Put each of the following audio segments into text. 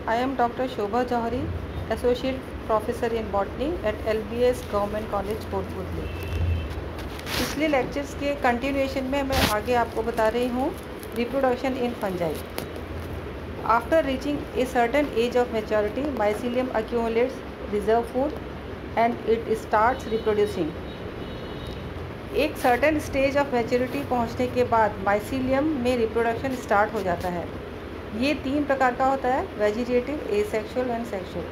I am Dr. Shobha Johari, Associate Professor in Botany at LBS Government College, Kotputli. पिछले lectures के continuation में मैं आगे आपको बता रही हूँ reproduction in fungi. After reaching a certain age of maturity, mycelium accumulates reserve food and it starts reproducing. एक सर्टेन स्टेज ऑफ मैच्योरिटी पहुँचने के बाद माइसीलियम में रिप्रोडक्शन स्टार्ट हो जाता है। ये 3 प्रकार का होता है: vegetative, asexual and sexual.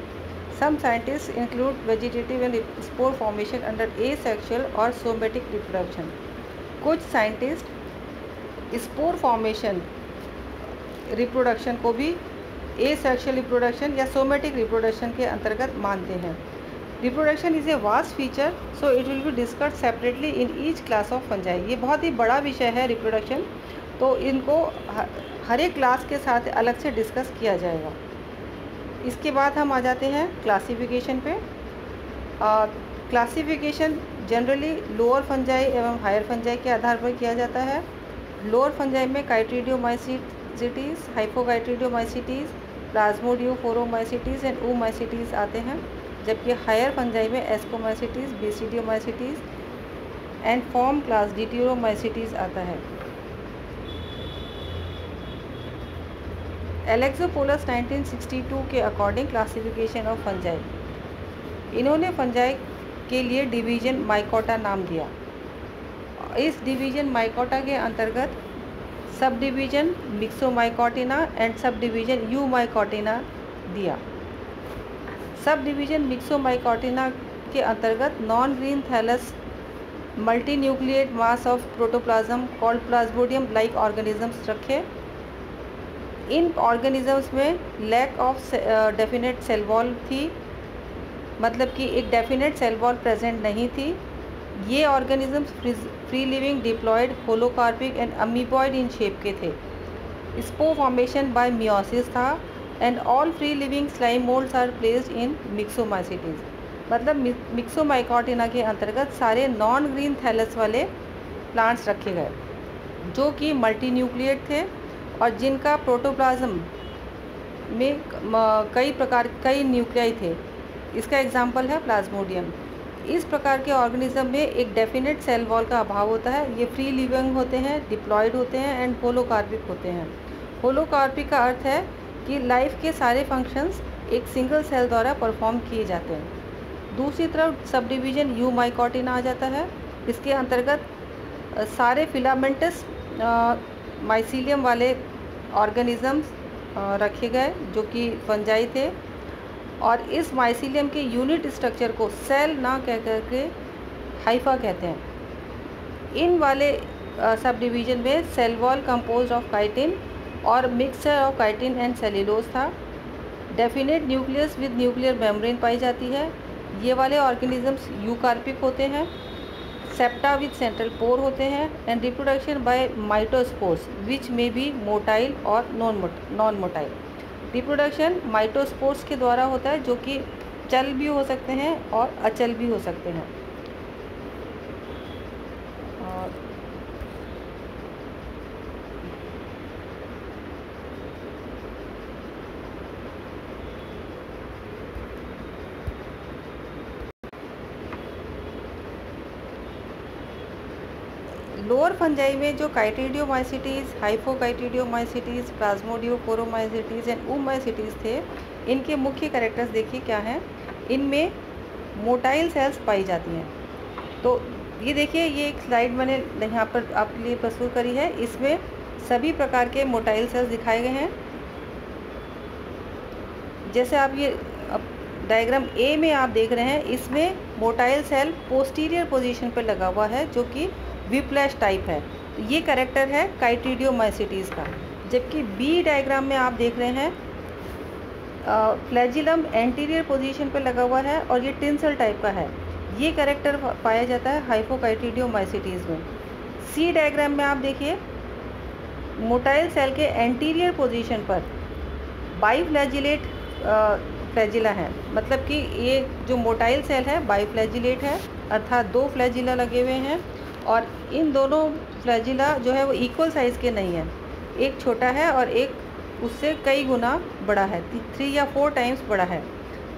Some scientist include vegetative and spore formation under asexual और सोमेटिक रिप्रोडक्शन। कुछ साइंटिस्ट स्पोर फॉर्मेशन रिप्रोडक्शन को भी एसेक्सुअल रिप्रोडक्शन या सोमेटिक रिप्रोडक्शन के अंतर्गत मानते हैं। Reproduction is a vast feature, so it will be discussed separately in each class of fungi. ये बहुत ही बड़ा विषय है रिप्रोडक्शन, तो इनको हर एक क्लास के साथ अलग से डिस्कस किया जाएगा। इसके बाद हम आ जाते हैं क्लासिफिकेशन पे। क्लासिफिकेशन जनरली लोअर फंजाई एवं हायर फंजाई के आधार पर किया जाता है। लोअर फंजाई में काइट्रीडियोमाइसीटीज़, हाइपोकाइट्रीडियोमाइसीटीज़, प्लाज्मोडियोफोरोमाइसीटीज़ एंड oomaइसीटीज़ आते हैं, जबकि हायर फंजाई में एस्कोमाइसीटीज़, बेसिडियोमाइसीटीज़ एंड फॉर्म क्लास डिट्यूरोमाइसीटीज़ आता है। एलेक्सोपोलस 1962 के अकॉर्डिंग क्लासिफिकेशन ऑफ फंजाई, इन्होंने फंजाई के लिए डिवीज़न माइकोटा नाम दिया। इस डिवीज़न माइकोटा के अंतर्गत सब division Myxomycotina and subdivision Eumycotina दिया। सब डिवीज़न मिक्सोमाइकोटिना के अंतर्गत non green thallus multinucleate mass of protoplasm called plasmodium like organisms रखे। इन ऑर्गेनिजम्स में lack of definite cell wall थी, मतलब कि एक डेफिनेट सेल वॉल प्रेजेंट नहीं थी। ये organisms free living, diploid, holocarpic and amoeboid in shape के थे। स्पोर फॉर्मेशन बाय मियोसिस था and all free living slime moulds are placed in Myxomycetes. मतलब मिक्सोमाइकोटिना के अंतर्गत सारे नॉन ग्रीन थैलस वाले प्लांट्स रखे गए जो कि मल्टीन्यूक्लिएट थे और जिनका प्रोटोप्लाज्म में कई न्यूक्लियाई थे। इसका एग्जाम्पल है प्लाज्मोडियम। इस प्रकार के ऑर्गेनिज्म में एक डेफिनेट सेल वॉल का अभाव होता है। ये फ्री लिविंग होते हैं, डिप्लॉयड होते हैं एंड होलोकार्पिक होते हैं। होलोकार्पिक का अर्थ है कि लाइफ के सारे फंक्शंस एक सिंगल सेल द्वारा परफॉर्म किए जाते हैं। दूसरी तरफ सब डिवीज़न यूमाइकोटिना आ जाता है। इसके अंतर्गत सारे फिलामेंटस माइसीलियम वाले ऑर्गेनिजम्स रखे गए जो कि फंजाई थे, और इस माइसीलियम के यूनिट स्ट्रक्चर को सेल ना कह करके हाइफा कहते हैं। इन वाले सब डिवीज़न में cell wall composed of chitin और mixture of chitin and cellulose था। Definite nucleus with nuclear membrane पाई जाती है। ये वाले ऑर्गेनिजम्स यूकार्पिक होते हैं। सेप्टा विद सेंट्रल पोर होते हैं एंड रिप्रोडक्शन बाय माइटोस्पोर्स विच में बी मोटाइल और नॉन मोटाइल। रिप्रोडक्शन माइटोस्पोर्स के द्वारा होता है जो कि चल भी हो सकते हैं और अचल भी हो सकते हैं। लोअर फंजाई में जो काइट्रीडियोमाइसीटीज़, हाइपोकाइट्रीडियोमाइसीटीज़, प्लाज्मोडियोफोरोमाइसीटीज़ एंड oomaइसीटीज़ थे, इनके मुख्य कैरेक्टर्स देखिए क्या हैं। इनमें मोटाइल सेल्स पाई जाती हैं। तो ये देखिए, ये एक स्लाइड मैंने यहाँ पर आपके लिए प्रस्तुत करी है। इसमें सभी प्रकार के मोटाइल सेल्स दिखाए गए हैं। जैसे आप ये डायग्राम ए में आप देख रहे हैं, इसमें मोटाइल सेल पोस्टीरियर पोजीशन पर लगा हुआ है जो कि विप्लैश टाइप है। ये कैरेक्टर है काइट्रीडियोमाइसीटीज़ का। जबकि बी डायग्राम में आप देख रहे हैं फ्लैजिलम एंटीरियर पोजीशन पर लगा हुआ है और ये टिंसल टाइप का है। ये कैरेक्टर पाया जाता है हाइपोकाइट्रीडियोमाइसीटीज़ में। सी डायग्राम में आप देखिए, मोटाइल सेल के एंटीरियर पोजीशन पर बाईफ्लैजिलेट फ्लैजिला है। मतलब कि ये जो मोटाइल सेल है बाईफ्लैजिलेट है, अर्थात 2 फ्लैजिला लगे हुए हैं और इन दोनों फ्लैजिला जो है वो इक्वल साइज़ के नहीं हैं। एक छोटा है और एक उससे कई गुना बड़ा है, 3 या 4 टाइम्स बड़ा है।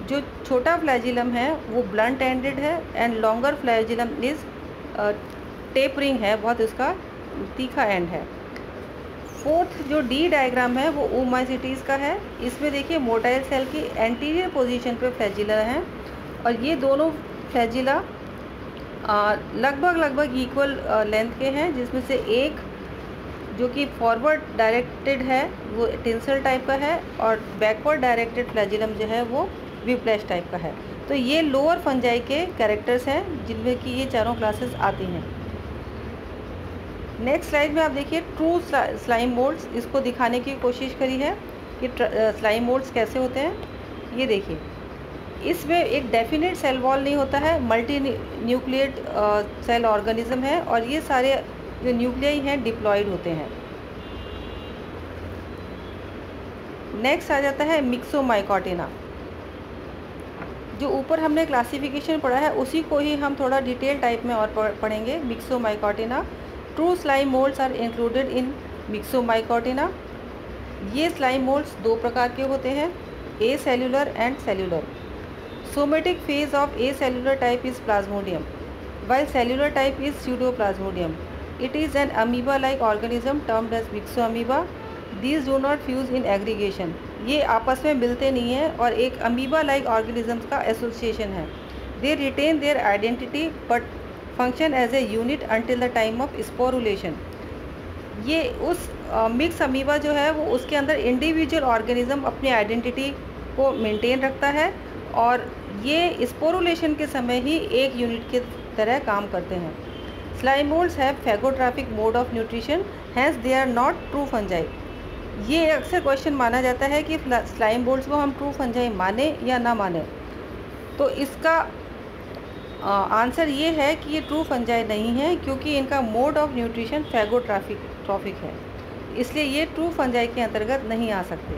जो छोटा फ्लैजिलम है वो ब्लंट एंडेड है and longer flagellum is tapering है, बहुत इसका तीखा एंड है। फोर्थ जो डी डायग्राम है वो ओमाइसिटीज़ का है। इसमें देखिए मोटाइल सेल की एंटीरियर पोजीशन पे फ्लैजिला हैं और ये दोनों फ्लैजिला लगभग इक्वल लेंथ के हैं, जिसमें से एक जो कि फॉरवर्ड डायरेक्टेड है वो टेंसल टाइप का है और बैकवर्ड डायरेक्टेड फ्लैजिलम जो है वो व्हिप्लैश टाइप का है। तो ये लोअर फंजाई के कैरेक्टर्स हैं जिनमें कि ये चारों क्लासेस आती हैं। नेक्स्ट स्लाइड में आप देखिए ट्रू स्लाइम मोल्ड्स, इसको दिखाने की कोशिश करी है कि स्लाइम मोल्ड्स कैसे होते हैं। ये देखिए, इसमें एक डेफिनेट सेल वॉल नहीं होता है, मल्टी न्यूक्लिएट सेल ऑर्गेनिज्म है और ये सारे जो न्यूक्लियाई हैं डिप्लॉयड होते हैं। नेक्स्ट आ जाता है मिक्सोमाइकोटिना। जो ऊपर हमने क्लासिफिकेशन पढ़ा है उसी को ही हम थोड़ा डिटेल टाइप में और पढ़ेंगे। Myxomycotina, true slime moulds are included in Myxomycotina. ये स्लाइम मोल्ड्स दो प्रकार के होते हैं, acellular and cellular. Somatic phase of acellular type is plasmodium while cellular type is pseudoplasmodium. It is an amoeba-like organism termed as myxoamoeba. These do not fuse in aggregation. ये आपस में मिलते नहीं हैं और एक amoeba-like organisms का association है. They retain their identity but function as a unit until the time of sporulation. ये उस मिक्स अमीबा जो है वो उसके अंदर इंडिविजुअल ऑर्गेनिज्म अपनी आइडेंटिटी को मेंटेन रखता है और ये स्पोरुलेशन के समय ही एक यूनिट की तरह काम करते हैं। Slime moulds have phagotrophic mode of nutrition, hence they are not true fungi. ये अक्सर क्वेश्चन माना जाता है कि स्लाइम मोल्ड्स को हम ट्रू फंजाई माने या ना माने। तो इसका आंसर ये है कि ये ट्रू फंजाई नहीं है, क्योंकि इनका मोड ऑफ न्यूट्रिशन फैगोट्रॉफिक है, इसलिए ये ट्रू फंजाई के अंतर्गत नहीं आ सकते।